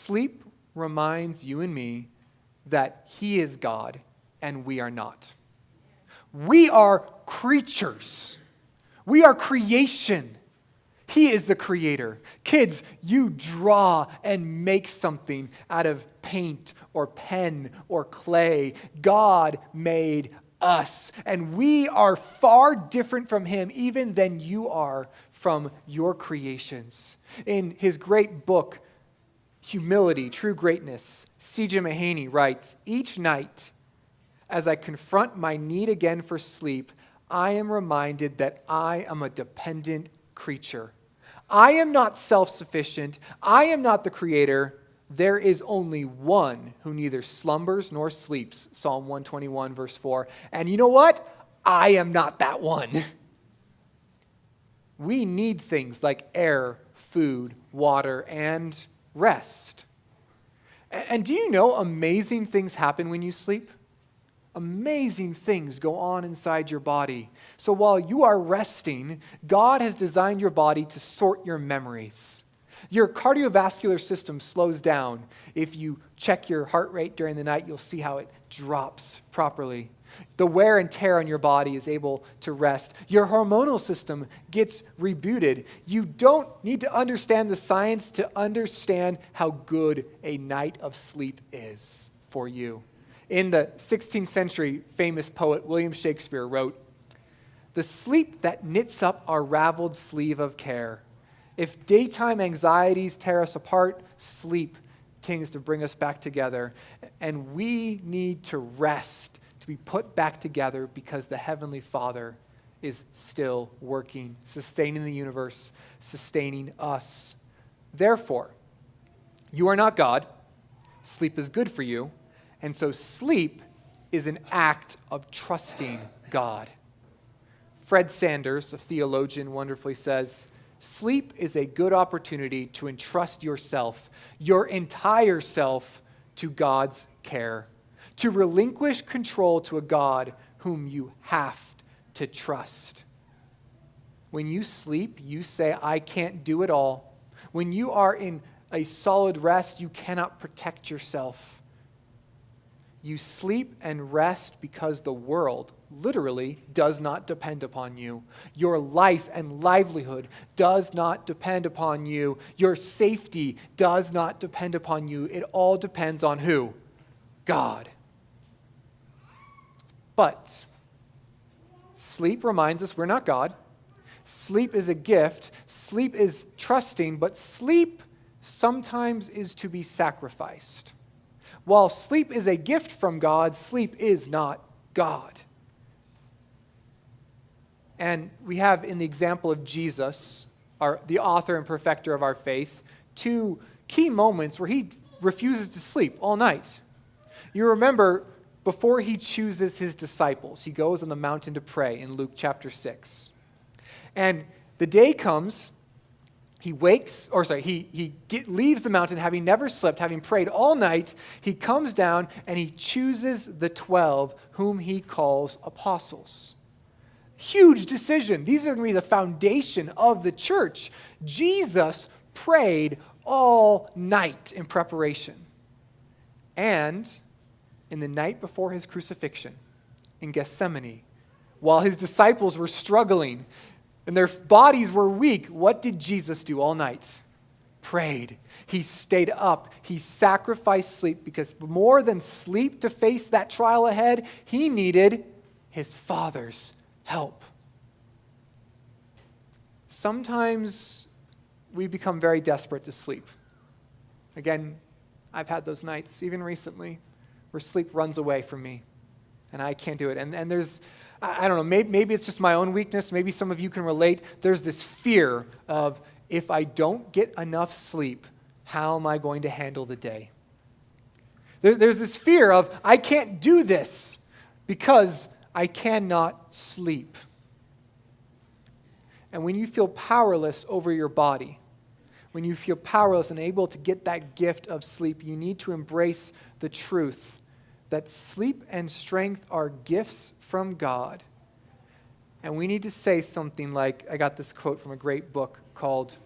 Sleep reminds you and me that he is God and we are not. We are creatures. We are creation. He is the creator. Kids, you draw and make something out of paint or pen or clay. God made us, and we are far different from him even than you are from your creations. In his great book, Humility, True Greatness, C.J. Mahaney writes, "Each night, as I confront my need again for sleep, I am reminded that I am a dependent creature. I am not self-sufficient. I am not the creator. There is only one who neither slumbers nor sleeps." Psalm 121, verse 4. And you know what? I am not that one. We need things like air, food, water, and rest. And do you know amazing things happen when you sleep? Amazing things go on inside your body. So while you are resting, God has designed your body to sort your memories. Your cardiovascular system slows down. If you check your heart rate during the night, you'll see how it drops properly. The wear and tear on your body is able to rest. Your hormonal system gets rebooted. You don't need to understand the science to understand how good a night of sleep is for you. In the 16th century, famous poet William Shakespeare wrote, "The sleep that knits up our raveled sleeve of care. If daytime anxieties tear us apart, sleep tends to bring us back together." And we need to rest to be put back together because the Heavenly Father is still working, sustaining the universe, sustaining us. Therefore, you are not God. Sleep is good for you. And so sleep is an act of trusting God. Fred Sanders, a theologian, wonderfully says, "Sleep is a good opportunity to entrust yourself, your entire self, to God's care, to relinquish control to a God whom you have to trust." When you sleep, you say, "I can't do it all." When you are in a solid rest, you cannot protect yourself. You sleep and rest because the world literally does not depend upon you. Your life and livelihood does not depend upon you. Your safety does not depend upon you. It all depends on who? God. But sleep reminds us we're not God. Sleep is a gift. Sleep is trusting, but sleep sometimes is to be sacrificed. While sleep is a gift from God, sleep is not God. And we have in the example of Jesus, the author and perfecter of our faith, two key moments where he refuses to sleep all night. You remember, before he chooses his disciples, he goes on the mountain to pray in Luke chapter 6. And the day comes, he leaves the mountain having never slept, having prayed all night. He comes down and he chooses the 12 whom he calls apostles. Huge decision. These are going to be the foundation of the church. Jesus prayed all night in preparation. And in the night before his crucifixion in Gethsemane, while his disciples were struggling and their bodies were weak, what did Jesus do all night? Prayed. He stayed up. He sacrificed sleep because more than sleep to face that trial ahead, he needed his Father's help. Sometimes we become very desperate to sleep. Again, I've had those nights, even recently, where sleep runs away from me and I can't do it. And there's, I don't know, maybe it's just my own weakness. Maybe some of you can relate. There's this fear of, if I don't get enough sleep, how am I going to handle the day? There's this fear of, I can't do this because I cannot sleep. And when you feel powerless over your body, when you feel powerless and able to get that gift of sleep, you need to embrace the truth that sleep and strength are gifts from God. And we need to say something like, I got this quote from a great book called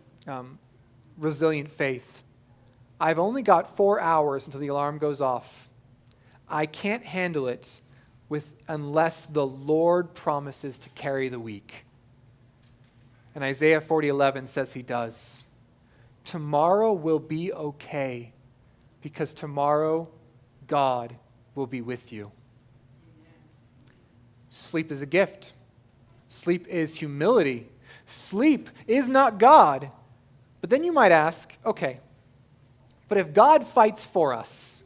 Resilient Faith. I've only got 4 hours until the alarm goes off. I can't handle it unless the Lord promises to carry the week. And Isaiah 40:11 says he does. Tomorrow will be okay because tomorrow God will be with you. Sleep is a gift. Sleep is humility. Sleep is not God. But then you might ask, okay, but if God fights for us,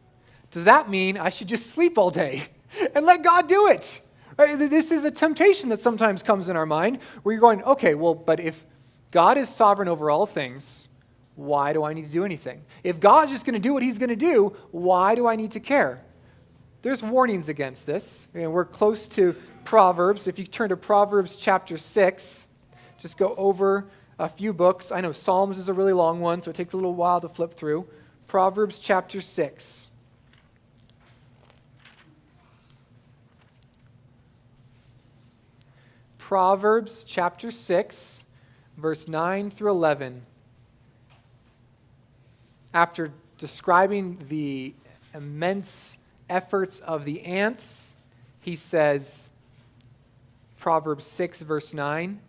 does that mean I should just sleep all day and let God do it? Right? This is a temptation that sometimes comes in our mind where you're going, okay, well, but if God is sovereign over all things, why do I need to do anything? If God's just going to do what he's going to do, why do I need to care? There's warnings against this. And we're close to Proverbs. If you turn to Proverbs chapter 6, just go over a few books. I know Psalms is a really long one, so it takes a little while to flip through. Proverbs chapter 6. Proverbs chapter 6, verse 9 through 11. After describing the immense efforts of the ants, he says, Proverbs 6, verse 9,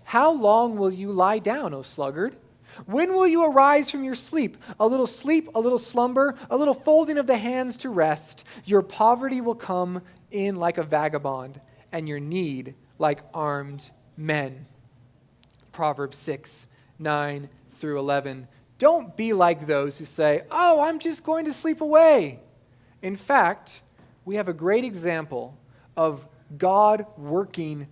"How long will you lie down, O sluggard? When will you arise from your sleep? A little slumber, a little folding of the hands to rest. Your poverty will come in like a vagabond, and your need like armed men." Proverbs 6, 9 through 11. Don't be like those who say, "Oh, I'm just going to sleep away." In fact, we have a great example of God working